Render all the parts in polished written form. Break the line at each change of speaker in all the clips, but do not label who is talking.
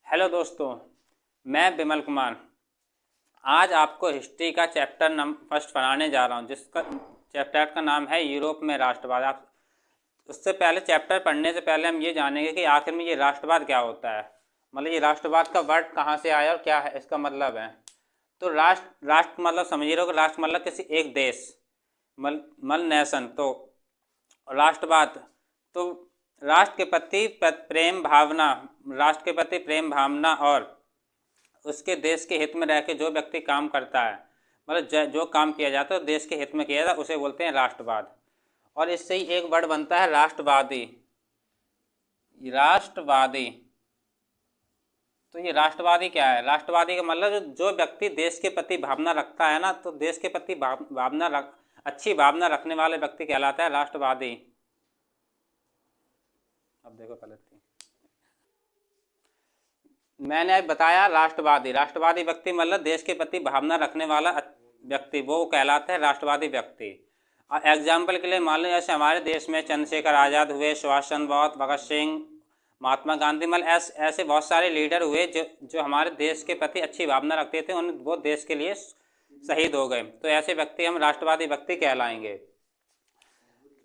Hello दोस्तों, मैं बिमल कुमार आज आपको हिस्ट्री का चैप्टर फर्स्ट पढ़ाने जा रहा हूँ, जिसका चैप्टर का नाम है यूरोप में राष्ट्रवाद। आप उससे पहले चैप्टर पढ़ने से पहले हम ये जानेंगे कि आखिर में ये राष्ट्रवाद क्या होता है। मतलब ये राष्ट्रवाद का वर्ड कहाँ से आया और क्या है इसका मतलब है। तो राष्ट्र मतलब समझिए रहो कि राष्ट्र मतलब किसी एक देश, मल नेशन। तो राष्ट्रवाद तो राष्ट्र के प्रति प्रेम भावना, राष्ट्र के प्रति प्रेम भावना और उसके देश के हित में रह के जो व्यक्ति काम करता है, मतलब जो काम किया जाता है देश के हित में किया जाता है, उसे बोलते हैं राष्ट्रवाद। और इससे ही एक वर्ड बनता है राष्ट्रवादी। राष्ट्रवादी तो ये राष्ट्रवादी क्या है? राष्ट्रवादी का मतलब जो व्यक्ति देश के प्रति भावना रखता है ना, तो देश के प्रति अच्छी भावना रखने वाले व्यक्ति कहलाता है राष्ट्रवादी। अब देखो गलत थी, मैंने बताया राष्ट्रवादी। राष्ट्रवादी व्यक्ति मतलब देश के प्रति भावना रखने वाला व्यक्ति, वो कहलाता है राष्ट्रवादी व्यक्ति। एग्जाम्पल के लिए मान लो जैसे हमारे देश में चंद्रशेखर आज़ाद हुए, सुभाष चंद्र बोस, भगत सिंह, महात्मा गांधी, मतलब ऐसे बहुत सारे लीडर हुए जो हमारे देश के प्रति अच्छी भावना रखते थे, वो देश के लिए शहीद हो गए। तो ऐसे व्यक्ति हम राष्ट्रवादी व्यक्ति कहलाएंगे।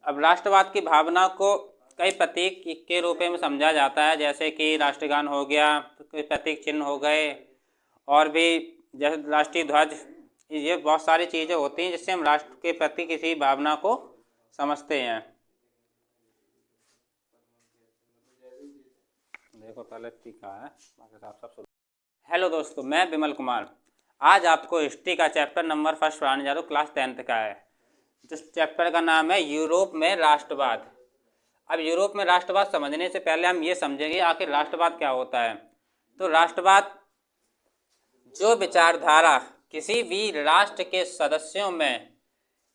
अब राष्ट्रवाद की भावना को कई प्रतीक के रूप में समझा जाता है, जैसे कि राष्ट्रगान हो गया, तो कोई प्रतीक चिन्ह हो गए, और भी जैसे राष्ट्रीय ध्वज। ये बहुत सारी चीज़ें होती हैं जिससे हम राष्ट्र के प्रति किसी भावना को समझते हैं। देखो पहले लिखा है, सब। हेलो दोस्तों, मैं बिमल कुमार आज आपको हिस्ट्री का चैप्टर नंबर फर्स्ट पढ़ाने जा रहा हूँ, क्लास 10th का है। जिस चैप्टर का नाम है यूरोप में राष्ट्रवाद। अब यूरोप में राष्ट्रवाद समझने से पहले हम ये समझेंगे आखिर राष्ट्रवाद क्या होता है। तो राष्ट्रवाद जो विचारधारा किसी भी राष्ट्र के सदस्यों में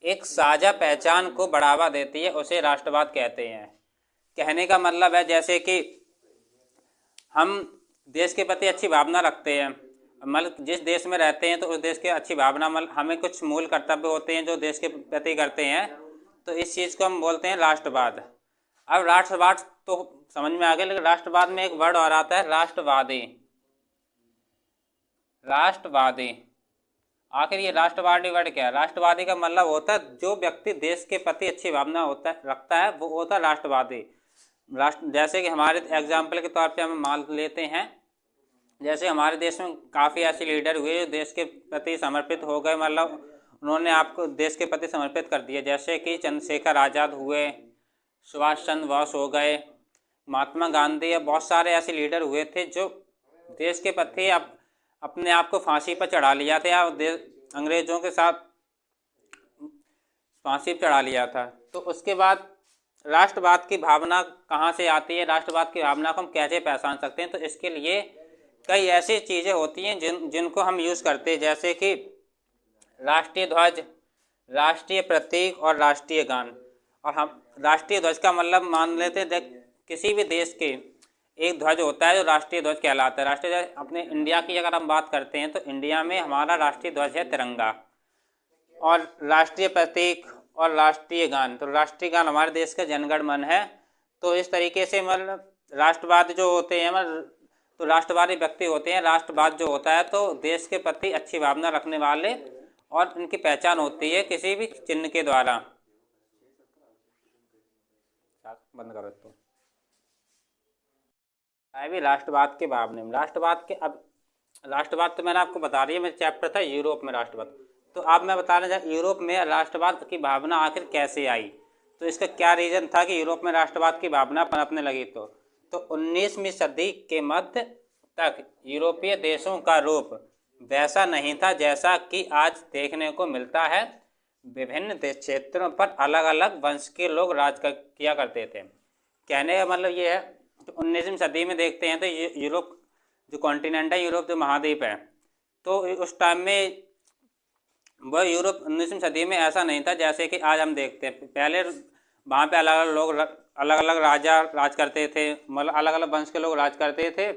एक साझा पहचान को बढ़ावा देती है, उसे राष्ट्रवाद कहते हैं। कहने का मतलब है जैसे कि हम देश के प्रति अच्छी भावना रखते हैं, मतलब जिस देश में रहते हैं तो उस देश की अच्छी भावना, मतलब हमें कुछ मूल कर्तव्य होते हैं जो देश के प्रति करते हैं, तो इस चीज़ को हम बोलते हैं राष्ट्रवाद। अब राष्ट्रवाद तो समझ में आ गया, लेकिन राष्ट्रवाद में एक वर्ड और आता है राष्ट्रवादी। राष्ट्रवादी, आखिर ये राष्ट्रवादी वर्ड क्या है? राष्ट्रवादी का मतलब होता है जो व्यक्ति देश के प्रति अच्छी भावना रखता है, वो होता है राष्ट्रवादी। जैसे कि हमारे एग्जाम्पल के तौर पे हम मान लेते हैं, जैसे हमारे देश में काफ़ी ऐसे लीडर हुए जो देश के प्रति समर्पित हो गए, मतलब उन्होंने आपको देश के प्रति समर्पित कर दिया। जैसे कि चंद्रशेखर आज़ाद हुए, सुभाष चंद्र बोस हो गए, महात्मा गांधी, या बहुत सारे ऐसे लीडर हुए थे जो देश के प्रति अपने आप को फांसी पर चढ़ा लिया था, या अंग्रेज़ों के साथ फांसी पर चढ़ा लिया था। तो उसके बाद राष्ट्रवाद की भावना कहाँ से आती है, राष्ट्रवाद की भावना को हम कैसे पहचान सकते हैं? तो इसके लिए कई ऐसी चीज़ें होती हैं जिनको हम यूज़ करते हैं, जैसे कि राष्ट्रीय ध्वज, राष्ट्रीय प्रतीक और राष्ट्रीय गान। और हम राष्ट्रीय ध्वज का मतलब मान लेते हैं, किसी भी देश के एक ध्वज होता है जो राष्ट्रीय ध्वज कहलाता है। राष्ट्रीय ध्वज अपने इंडिया की अगर हम बात करते हैं तो इंडिया में हमारा राष्ट्रीय ध्वज है तिरंगा। और राष्ट्रीय प्रतीक और राष्ट्रीय गान, तो राष्ट्रीय गान हमारे देश का जनगण मन है। तो इस तरीके से मतलब राष्ट्रवाद जो होते हैं, मतलब तो राष्ट्रवादी व्यक्ति होते हैं। राष्ट्रवाद जो होता है तो देश के प्रति अच्छी भावना रखने वाले, और इनकी पहचान होती है किसी भी चिन्ह के द्वारा। बंद करो तो भी राष्ट्रवाद के भावने में राष्ट्रवाद के। अब राष्ट्रवाद तो मैंने आपको बता रही है, मेरा चैप्टर था यूरोप में राष्ट्रवाद। तो अब मैं बताना चाहता यूरोप में राष्ट्रवाद की भावना आखिर कैसे आई, तो इसका क्या रीज़न था कि यूरोप में राष्ट्रवाद की भावना पनपने लगी। तो 19वीं सदी के मध्य तक यूरोपीय देशों का रूप वैसा नहीं था जैसा कि आज देखने को मिलता है। विभिन्न क्षेत्रों पर अलग अलग वंश के लोग राज किया करते थे। कहने का मतलब ये है, तो 19वीं सदी में देखते हैं तो यूरोप जो कॉन्टिनेंट है, यूरोप जो महाद्वीप है, तो उस टाइम में वह यूरोप 19वीं सदी में ऐसा नहीं था जैसे कि आज हम देखते हैं। पहले वहाँ पे अलग अलग लोग, अलग अलग राजा राज करते थे, मतलब अलग अलग वंश के लोग राज करते थे।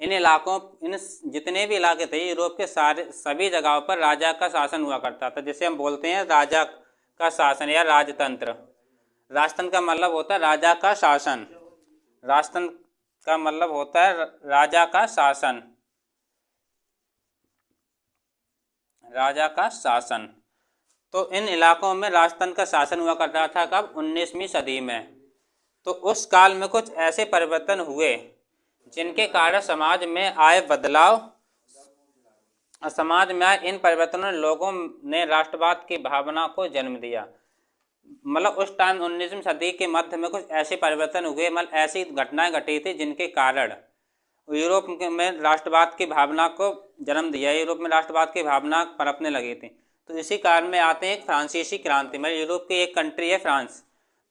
इन इलाकों, इन जितने भी इलाके थे यूरोप के, सभी जगहों पर राजा का शासन हुआ करता था, जिसे हम बोलते हैं राजा का शासन या राजतंत्र। राजतंत्र का मतलब होता है राजा का शासन। राजतंत्र का मतलब होता है राजा का शासन, राजा का शासन। तो इन इलाकों में राजतंत्र का शासन हुआ करता था कब? 19वीं सदी में। तो उस काल में कुछ ऐसे परिवर्तन हुए जिनके कारण समाज में आए बदलाव, समाज में आए इन परिवर्तनों ने लोगों ने राष्ट्रवाद की भावना को जन्म दिया। मतलब उस टाइम 19वीं सदी के मध्य में कुछ ऐसे परिवर्तन हुए, मतलब ऐसी घटनाएं घटी थी जिनके कारण यूरोप में राष्ट्रवाद की भावना को जन्म दिया, यूरोप में राष्ट्रवाद की भावना पनपने लगी थी। तो इसी कारण में आते हैं एक फ्रांसीसी क्रांति। मतलब यूरोप की एक कंट्री है फ्रांस,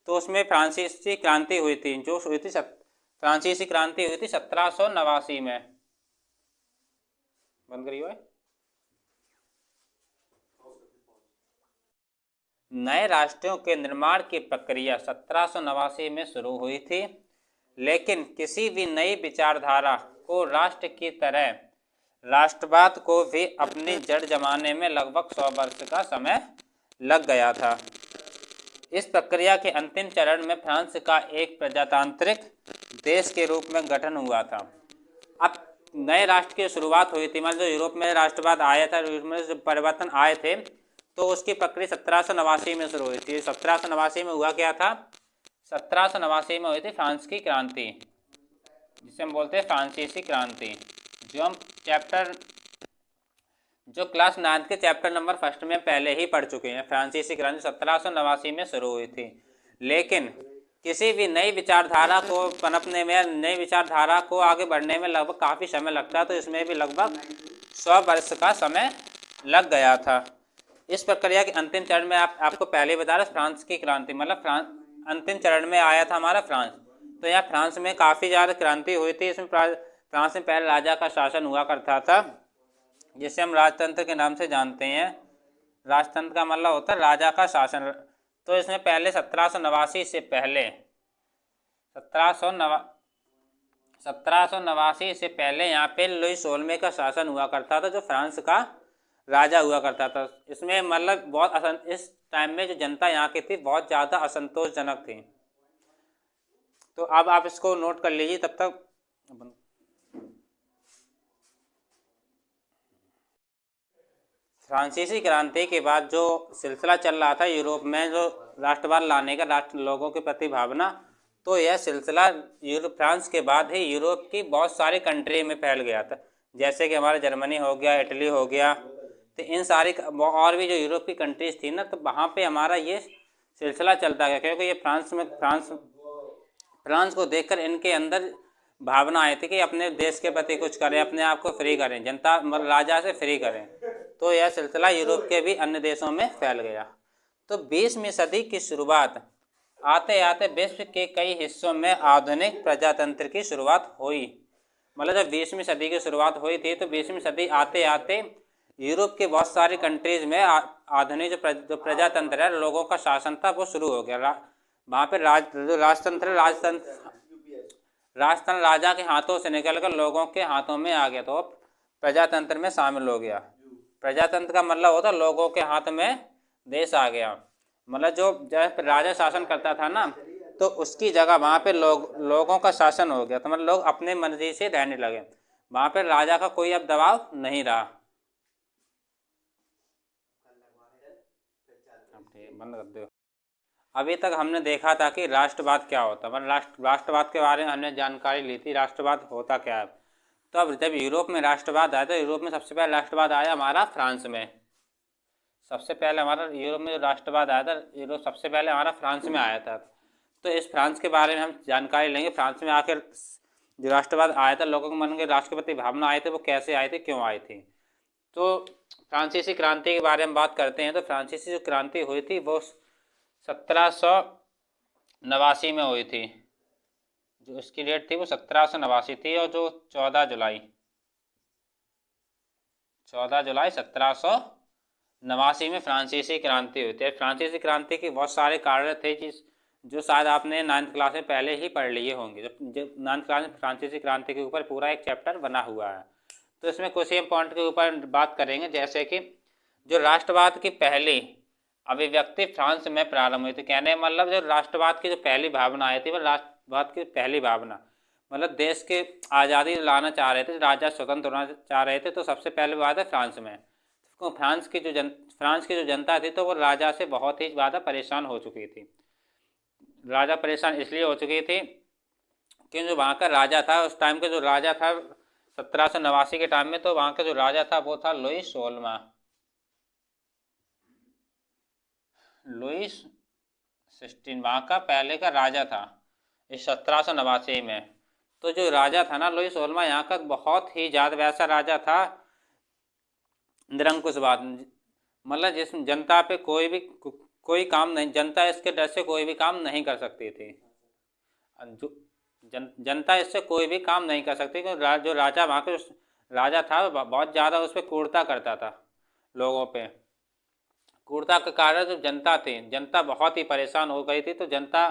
तो उसमें फ्रांसीसी क्रांति हुई थी, जो हुई थी फ्रांसीसी क्रांति हुई थी 1789 में। बंद करिए। नए राष्ट्रों के निर्माण की प्रक्रिया 1789 में शुरू हुई थी, लेकिन किसी भी नई विचारधारा को राष्ट्र की तरह राष्ट्रवाद को भी अपनी जड़ जमाने में लगभग 100 वर्ष का समय लग गया था। इस प्रक्रिया के अंतिम चरण में फ्रांस का एक प्रजातांत्रिक देश के रूप में गठन हुआ था। अब नए राष्ट्र की शुरुआत हुई थी, मतलब जो यूरोप में राष्ट्रवाद आया था, यूरोप में जो परिवर्तन आए थे, तो उसकी प्रक्रिया 1789 में शुरू हुई थी। 1789 में हुआ क्या था? 1789 में हुई थी फ्रांस की क्रांति, जिसे हम बोलते हैं फ्रांसीसी क्रांति, जो हम जो क्लास 9 के चैप्टर नंबर 1 में पहले ही पढ़ चुके हैं। फ्रांसीसी क्रांति 1789 में शुरू हुई थी, लेकिन किसी भी नई विचारधारा को पनपने में, नई विचारधारा को आगे बढ़ने में लगभग काफ़ी समय लगता है, तो इसमें भी लगभग 100 वर्ष का समय लग गया था। इस प्रक्रिया के अंतिम चरण में आपको पहले बता रहा, फ्रांस की क्रांति मतलब अंतिम चरण में आया था हमारा फ्रांस। तो यहाँ फ्रांस में काफ़ी ज़्यादा क्रांति हुई थी। इसमें फ्रांस में पहले राजा का शासन हुआ करता था, जिसे हम राजतंत्र के नाम से जानते हैं। राजतंत्र का मतलब होता है राजा का शासन। तो इसमें पहले 1789 से पहले 1789 से पहले यहाँ पे लुई 16वें का शासन हुआ करता था, जो फ्रांस का राजा हुआ करता था। इसमें मतलब बहुत इस टाइम में जो जनता यहाँ की थी बहुत ज़्यादा असंतोषजनक थी। तो अब आप इसको नोट कर लीजिए तब तक। फ्रांसीसी क्रांति के बाद जो सिलसिला चल रहा था यूरोप में, जो राष्ट्रवाद लाने का, राष्ट्र लोगों के प्रति भावना, तो यह सिलसिला फ्रांस के बाद ही यूरोप की बहुत सारी कंट्री में फैल गया था। जैसे कि हमारा जर्मनी हो गया, इटली हो गया, तो इन सारी और भी जो यूरोप की कंट्रीज थी ना, तो वहाँ पे हमारा ये सिलसिला चलता गया, क्योंकि ये फ्रांस को देखकर इनके अंदर भावना आई थी कि अपने देश के प्रति कुछ करें, अपने आप को फ्री करें, जनता मतलब राजा से फ्री करें। तो यह सिलसिला यूरोप के भी अन्य देशों में फैल गया। तो 20वीं सदी की शुरुआत आते आते विश्व के कई हिस्सों में आधुनिक प्रजातंत्र की शुरुआत हुई। मतलब जब 20वीं सदी की शुरुआत हुई थी, तो 20वीं सदी आते आते यूरोप के बहुत सारी कंट्रीज में आधुनिक जो प्रजातंत्र है, लोगों का शासन था, वो शुरू हो गया। वहाँ पे राजतंत्र राजा के हाथों से निकलकर लोगों के हाथों में आ गया, तो प्रजातंत्र में शामिल हो गया। प्रजातंत्र का मतलब होता है लोगों के हाथ में देश आ गया। मतलब जो राजा शासन करता था ना, तो उसकी जगह वहाँ पे लोगों का शासन हो गया। तो मतलब लोग अपने मर्जी से रहने लगे, वहाँ पे राजा का कोई अब दबाव नहीं रहा। बंद कर दो। अभी तक हमने देखा था कि राष्ट्रवाद क्या होता है, मतलब राष्ट्रवाद के बारे में हमने जानकारी ली थी, राष्ट्रवाद होता क्या है। तो अब जब यूरोप में राष्ट्रवाद आया, तो यूरोप में सबसे पहले राष्ट्रवाद आया हमारा फ्रांस में। सबसे पहले हमारा यूरोप में जो राष्ट्रवाद आया था, यूरोप सबसे पहले हमारा फ्रांस में आया था। तो इस फ्रांस के बारे में हम जानकारी लेंगे। फ्रांस में आकर जो राष्ट्रवाद आया था, लोगों के मन में राष्ट्र के प्रति भावना आई थी, वो कैसे आई थी, क्यों आई थी। तो फ्रांसीसी क्रांति के बारे में बात करते हैं। तो फ्रांसीसी जो क्रांति हुई थी वो 1789 में हुई थी। जो इसकी डेट थी वो 1789 थी, और जो 14 जुलाई 1789 में फ्रांसीसी क्रांति हुई थी। फ्रांसीसी क्रांति के बहुत सारे कारण थे जो शायद आपने 9th क्लास में पहले ही पढ़ लिए होंगे। जब 9th क्लास में फ्रांसीसी क्रांति के ऊपर पूरा एक चैप्टर बना हुआ है। तो इसमें कुछ ही पॉइंट के ऊपर बात करेंगे, जैसे कि जो राष्ट्रवाद की पहली अभिव्यक्ति फ्रांस में प्रारंभ हुई थी। कहने मतलब जो राष्ट्रवाद की जो पहली भावना आई थी, वो राष्ट्रवाद की पहली भावना मतलब देश के आज़ादी लाना चाह रहे थे, राजा स्वतंत्र होना चाह रहे थे, तो सबसे पहले बात है फ्रांस में। तो फ्रांस की जो जनता थी तो वो राजा से बहुत ही ज़्यादा परेशान हो चुकी थी। राजा परेशान इसलिए हो चुकी थी कि जो वहाँ का राजा था, उस टाइम का जो राजा था 1789 के टाइम में, तो वहाँ का जो राजा था वो था लुईस 16वां। लुईस 16 वहाँ का पहले का राजा था इस 1789 में। तो जो राजा था ना लुईस 16वां, यहाँ का बहुत ही ज़्यादा वैसा राजा था, निरंकुशवाद, मतलब जिस जनता पे कोई काम नहीं, जनता इसके डर से कोई भी काम नहीं कर सकती थी। जो जनता इससे कोई भी काम नहीं कर सकती, क्योंकि जो राजा वहाँ के राजा था बहुत ज़्यादा उस पर क्रूरता करता था लोगों पे। क्रूरता के कारण जो जनता थी, जनता बहुत ही परेशान हो गई थी। तो जनता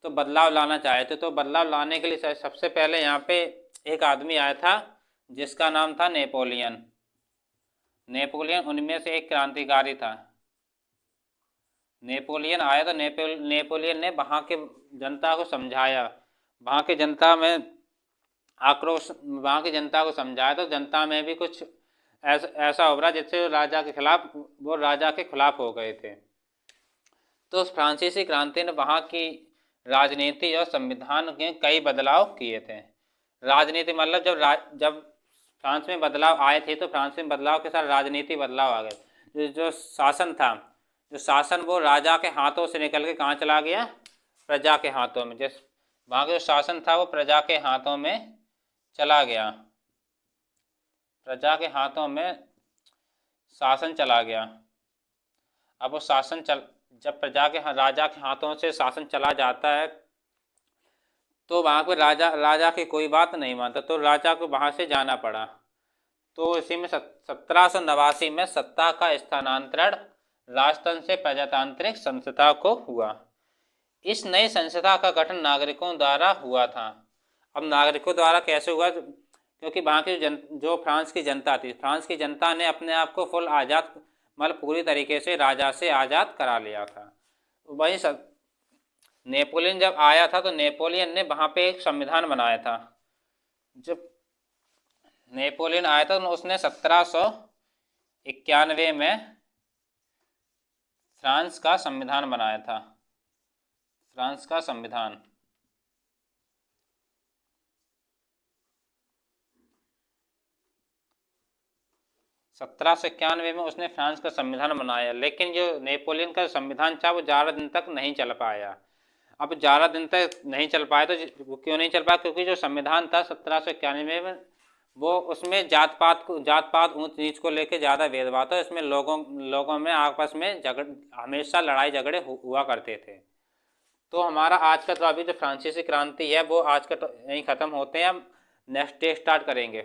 तो बदलाव लाना चाहे थे। तो बदलाव लाने के लिए सबसे पहले यहाँ पे एक आदमी आया था जिसका नाम था नेपोलियन। नेपोलियन उनमें से एक क्रांतिकारी था। नेपोलियन आया तो नेपोलियन ने वहाँ के जनता को समझाया, वहाँ की जनता में आक्रोश, वहाँ की जनता को समझाया, तो जनता में भी कुछ ऐसा उभरा जिससे राजा के खिलाफ, वो राजा के खिलाफ हो गए थे। तो उस फ्रांसीसी क्रांति ने वहाँ की राजनीति और संविधान के कई बदलाव किए थे। राजनीति मतलब जब फ्रांस में बदलाव आए थे तो फ्रांस में बदलाव के साथ राजनीति बदलाव आ गए। जो शासन था, जो शासन वो राजा के हाथों से निकल के कहाँ चला गया, प्रजा के हाथों में। जिस वहाँ का जो शासन था वो प्रजा के हाथों में चला गया, प्रजा के हाथों में शासन चला गया। अब वो जब प्रजा के राजा के हाथों से शासन चला जाता है तो वहाँ पर राजा की कोई बात नहीं मानता, तो राजा को वहाँ से जाना पड़ा। तो इसी में 1789 में सत्ता का स्थानांतरण राजतंत्र से प्रजातांत्रिक संस्था को हुआ। इस नई संस्था का गठन नागरिकों द्वारा हुआ था। अब नागरिकों द्वारा कैसे हुआ, क्योंकि वहाँ की जो फ्रांस की जनता थी, फ्रांस की जनता ने अपने आप को फुल आज़ाद, मतलब पूरी तरीके से राजा से आज़ाद करा लिया था। वहीं नेपोलियन जब आया था तो नेपोलियन ने वहाँ पे एक संविधान बनाया था। जब नेपोलियन आया था तो उसने 1791 में फ्रांस का संविधान बनाया था, फ्रांस का संविधान। 1791 में उसने फ्रांस का संविधान बनाया, लेकिन जो नेपोलियन का संविधान था वो ज़्यादा दिन तक नहीं चल पाया। अब ज़्यादा दिन तक नहीं चल पाया तो वो क्यों नहीं चल पाया, क्योंकि जो संविधान था 1791 में वो उसमें जात पात ऊंच नीच को लेके ज़्यादा भेदभाव था। इसमें लोगों में आपस में हमेशा लड़ाई झगड़े हुआ करते थे। तो हमारा आज का तो अभी जो फ्रांसीसी क्रांति है वो आज का तो यहीं ख़त्म होते हैं। हम नेक्स्ट डे स्टार्ट करेंगे।